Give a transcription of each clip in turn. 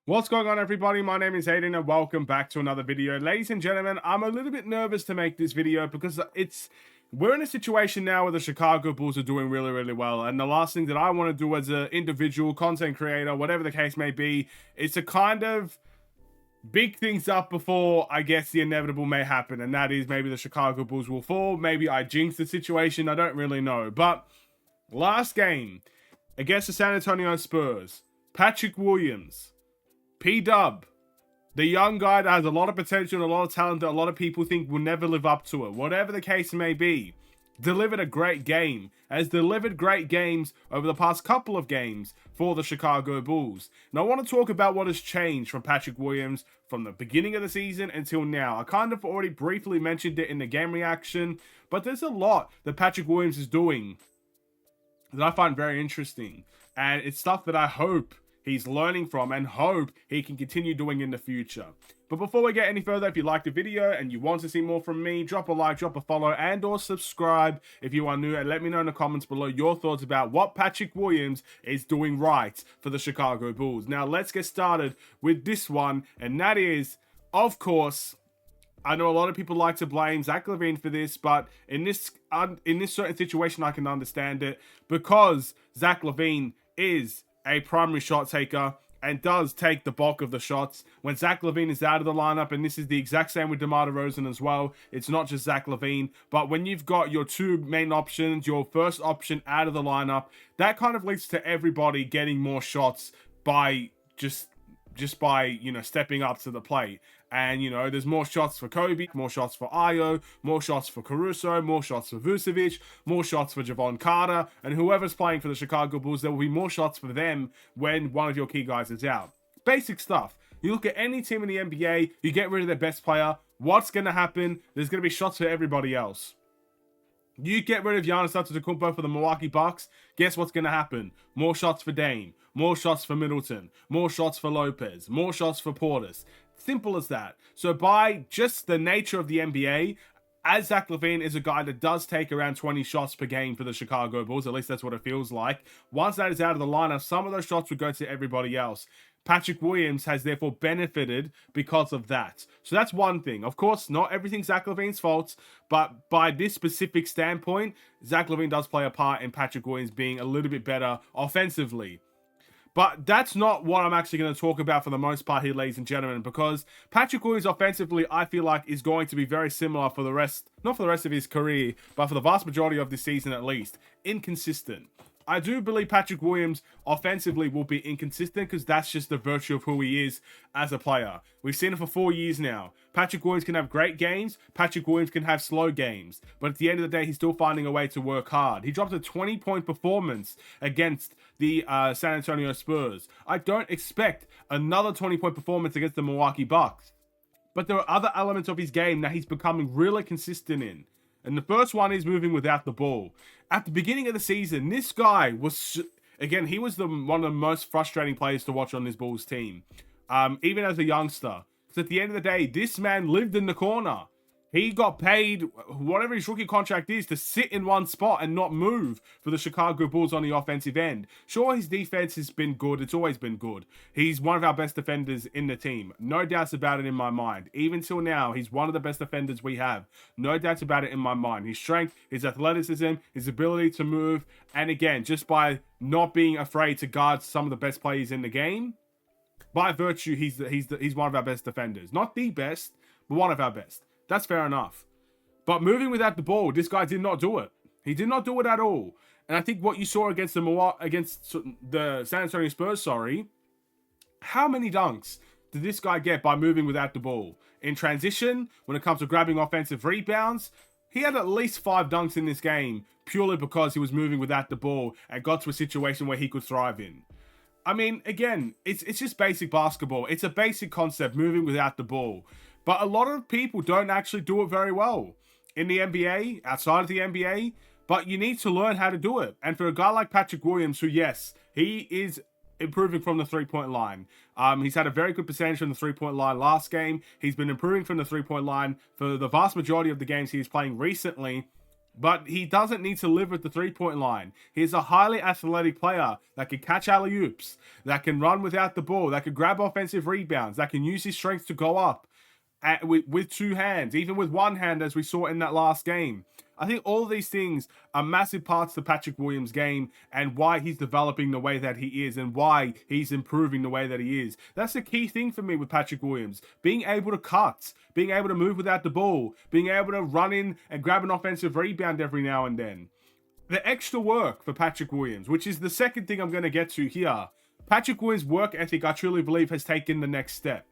What's going on, everybody? My name is Aiden and welcome back to another video. Ladies and gentlemen, I'm a little bit nervous to make this video because we're in a situation now where the Chicago Bulls are doing really, really well. And the last thing that I want to do as an individual content creator, whatever the case may be, is to kind of big things up before I guess the inevitable may happen. And that is maybe the Chicago Bulls will fall. Maybe I jinx the situation. I don't really know. But last game against the San Antonio Spurs, Patrick Williams, P-Dub, the young guy that has a lot of potential and a lot of talent that a lot of people think will never live up to it. Whatever the case may be, delivered a great game. Has delivered great games over the past couple of games for the Chicago Bulls. Now I want to talk about what has changed from Patrick Williams from the beginning of the season until now. I kind of already briefly mentioned it in the game reaction, but there's a lot that Patrick Williams is doing that I find very interesting. And it's stuff that I hope he's learning from and hope he can continue doing in the future. But before we get any further, if you liked the video and you want to see more from me, drop a like, drop a follow, and or subscribe if you are new, and let me know in the comments below your thoughts about what Patrick Williams is doing right for the Chicago Bulls. Now let's get started with this one, and that is, of course, I know a lot of people like to blame Zach LaVine for this, but in this certain situation, I can understand it because Zach LaVine is a primary shot taker and does take the bulk of the shots. When Zach LaVine is out of the lineup, and this is the exact same with DeMar DeRozan as well, it's not just Zach LaVine, but when you've got your two main options, your first option out of the lineup, that kind of leads to everybody getting more shots by just by, stepping up to the plate. And, there's more shots for Kobe, more shots for Ayo, more shots for Caruso, more shots for Vucevic, more shots for Javon Carter, and whoever's playing for the Chicago Bulls, there will be more shots for them when one of your key guys is out. Basic stuff. You look at any team in the NBA, you get rid of their best player, what's going to happen? There's going to be shots for everybody else. You get rid of Giannis Antetokounmpo for the Milwaukee Bucks, guess what's going to happen? More shots for Dame, more shots for Middleton, more shots for Lopez, more shots for Portis. Simple as that. So by just the nature of the NBA, as Zach LaVine is a guy that does take around 20 shots per game for the Chicago Bulls, at least that's what it feels like. Once that is out of the lineup, some of those shots would go to everybody else. Patrick Williams has therefore benefited because of that. So that's one thing. Of course, not everything's Zach LaVine's fault, but by this specific standpoint, Zach LaVine does play a part in Patrick Williams being a little bit better offensively. But that's not what I'm actually going to talk about for the most part here, ladies and gentlemen, because Patrick Williams offensively, I feel like, is going to be very similar for the rest, not for the rest of his career, but for the vast majority of this season at least. Inconsistent. I do believe Patrick Williams offensively will be inconsistent because that's just the virtue of who he is as a player. We've seen it for 4 years now. Patrick Williams can have great games. Patrick Williams can have slow games. But at the end of the day, he's still finding a way to work hard. He dropped a 20-point performance against the San Antonio Spurs. I don't expect another 20-point performance against the Milwaukee Bucks. But there are other elements of his game that he's becoming really consistent in. And the first one is moving without the ball. At the beginning of the season, this guy was, again, he was one of the most frustrating players to watch on this Bulls team. Even as a youngster. Because at the end of the day, this man lived in the corner. He got paid whatever his rookie contract is to sit in one spot and not move for the Chicago Bulls on the offensive end. Sure, his defense has been good. It's always been good. He's one of our best defenders in the team. No doubts about it in my mind. Even till now, he's one of the best defenders we have. No doubts about it in my mind. His strength, his athleticism, his ability to move, and again, just by not being afraid to guard some of the best players in the game, by virtue, he's one of our best defenders. Not the best, but one of our best. That's fair enough. But moving without the ball, this guy did not do it. He did not do it at all. And I think what you saw against the San Antonio Spurs, how many dunks did this guy get by moving without the ball? In transition, when it comes to grabbing offensive rebounds, he had at least 5 dunks in this game purely because he was moving without the ball and got to a situation where he could thrive in. I mean, again, it's just basic basketball. It's a basic concept, moving without the ball. But a lot of people don't actually do it very well in the NBA, outside of the NBA. But you need to learn how to do it. And for a guy like Patrick Williams, who, yes, he is improving from the three-point line. He's had a very good percentage from the three-point line last game. He's been improving from the three-point line for the vast majority of the games he's playing recently. But he doesn't need to live at the three-point line. He's a highly athletic player that can catch alley-oops, that can run without the ball, that can grab offensive rebounds, that can use his strength to go up with two hands, even with one hand, as we saw in that last game. I think all of these things are massive parts to Patrick Williams' game and why he's developing the way that he is and why he's improving the way that he is. That's the key thing for me with Patrick Williams. Being able to cut, being able to move without the ball, being able to run in and grab an offensive rebound every now and then. The extra work for Patrick Williams, which is the second thing I'm going to get to here. Patrick Williams' work ethic, I truly believe, has taken the next step.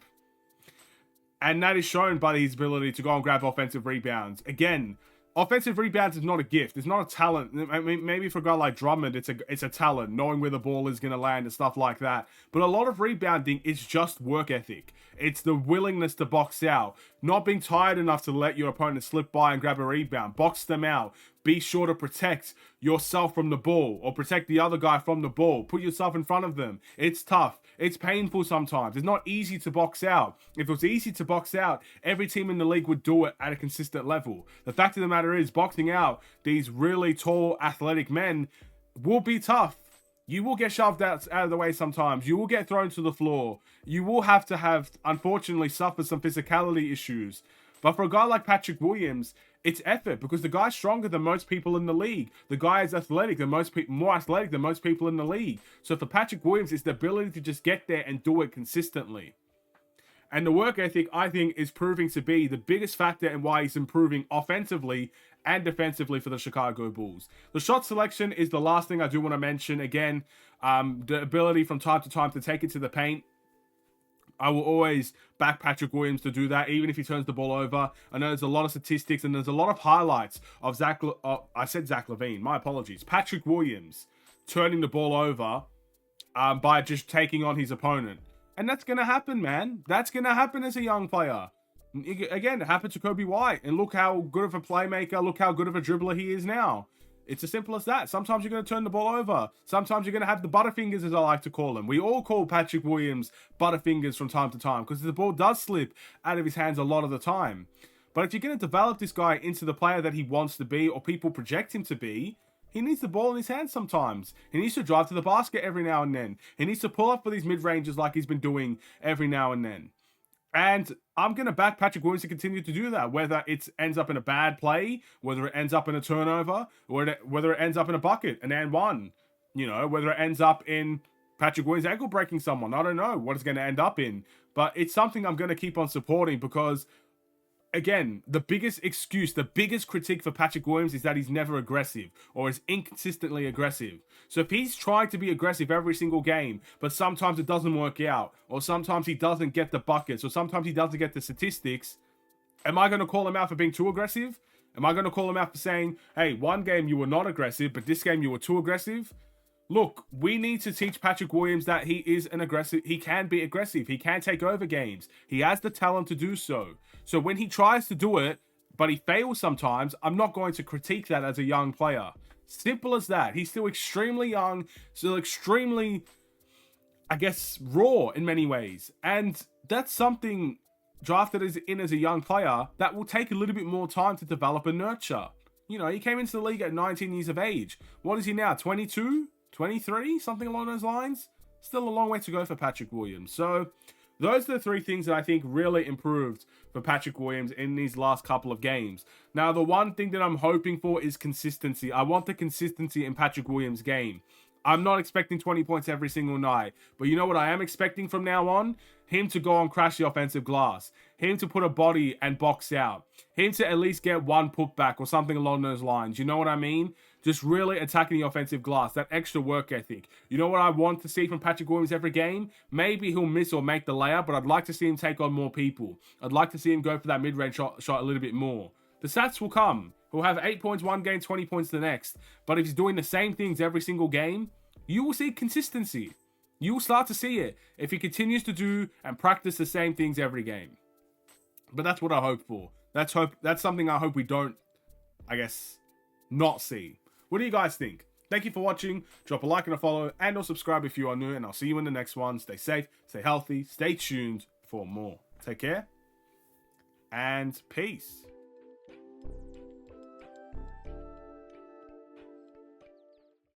And that is shown by his ability to go and grab offensive rebounds. Again, offensive rebounds is not a gift. It's not a talent. I mean, maybe for a guy like Drummond, it's a talent, knowing where the ball is going to land and stuff like that. But a lot of rebounding is just work ethic. It's the willingness to box out. Not being tired enough to let your opponent slip by and grab a rebound. Box them out. Be sure to protect yourself from the ball or protect the other guy from the ball. Put yourself in front of them. It's tough. It's painful sometimes. It's not easy to box out. If it was easy to box out, every team in the league would do it at a consistent level. The fact of the matter is, boxing out these really tall, athletic men will be tough. You will get shoved out of the way sometimes. You will get thrown to the floor. You will have, unfortunately, suffer some physicality issues. But for a guy like Patrick Williams, it's effort because the guy's stronger than most people in the league. The guy is athletic than more athletic than most people in the league. So for Patrick Williams, it's the ability to just get there and do it consistently. And the work ethic, I think, is proving to be the biggest factor in why he's improving offensively and defensively for the Chicago Bulls. The shot selection is the last thing I do want to mention. Again, the ability from time to time to take it to the paint. I will always back Patrick Williams to do that, even if he turns the ball over. I know there's a lot of statistics and there's a lot of highlights of Zach LaVine. My apologies. Patrick Williams turning the ball over by just taking on his opponent. And that's going to happen, man. That's going to happen as a young player. Again, it happened to Kobe White. And look how good of a playmaker, look how good of a dribbler he is now. It's as simple as that. Sometimes you're going to turn the ball over. Sometimes you're going to have the butterfingers, as I like to call them. We all call Patrick Williams butterfingers from time to time because the ball does slip out of his hands a lot of the time. But if you're going to develop this guy into the player that he wants to be or people project him to be, he needs the ball in his hands sometimes. He needs to drive to the basket every now and then. He needs to pull up for these mid-ranges like he's been doing every now and then. And I'm going to back Patrick Williams to continue to do that, whether it ends up in a bad play, whether it ends up in a turnover, or whether it ends up in a bucket, an and one, whether it ends up in Patrick Williams ankle breaking someone. I don't know what it's going to end up in, but it's something I'm going to keep on supporting because, again, the biggest excuse, the biggest critique for Patrick Williams is that he's never aggressive or is inconsistently aggressive. So if he's trying to be aggressive every single game, but sometimes it doesn't work out, or sometimes he doesn't get the buckets, or sometimes he doesn't get the statistics, am I going to call him out for being too aggressive? Am I going to call him out for saying, hey, one game you were not aggressive, but this game you were too aggressive? Look, we need to teach Patrick Williams that he is an aggressive. He can be aggressive. He can take over games. He has the talent to do so. So when he tries to do it, but he fails sometimes, I'm not going to critique that as a young player. Simple as that. He's still extremely young, still extremely, I guess, raw in many ways. And that's something drafted as a young player that will take a little bit more time to develop and nurture. He came into the league at 19 years of age. What is he now, 22? 23? Something along those lines? Still a long way to go for Patrick Williams. So those are the three things that I think really improved for Patrick Williams in these last couple of games. Now, the one thing that I'm hoping for is consistency. I want the consistency in Patrick Williams' game. I'm not expecting 20 points every single night. But you know what I am expecting from now on? Him to go and crash the offensive glass. Him to put a body and box out. Him to at least get one putback or something along those lines. You know what I mean? Just really attacking the offensive glass. That extra work ethic. You know what I want to see from Patrick Williams every game? Maybe he'll miss or make the layup, but I'd like to see him take on more people. I'd like to see him go for that mid-range shot a little bit more. The stats will come. He'll have 8 points one game, 20 points the next. But if he's doing the same things every single game, you will see consistency. You will start to see it if he continues to do and practice the same things every game. But that's what I hope for. That's something I hope we don't, not see. What do you guys think? Thank you for watching. Drop a like and a follow and or subscribe if you are new, and I'll see you in the next one. Stay safe, stay healthy, stay tuned for more. Take care and peace.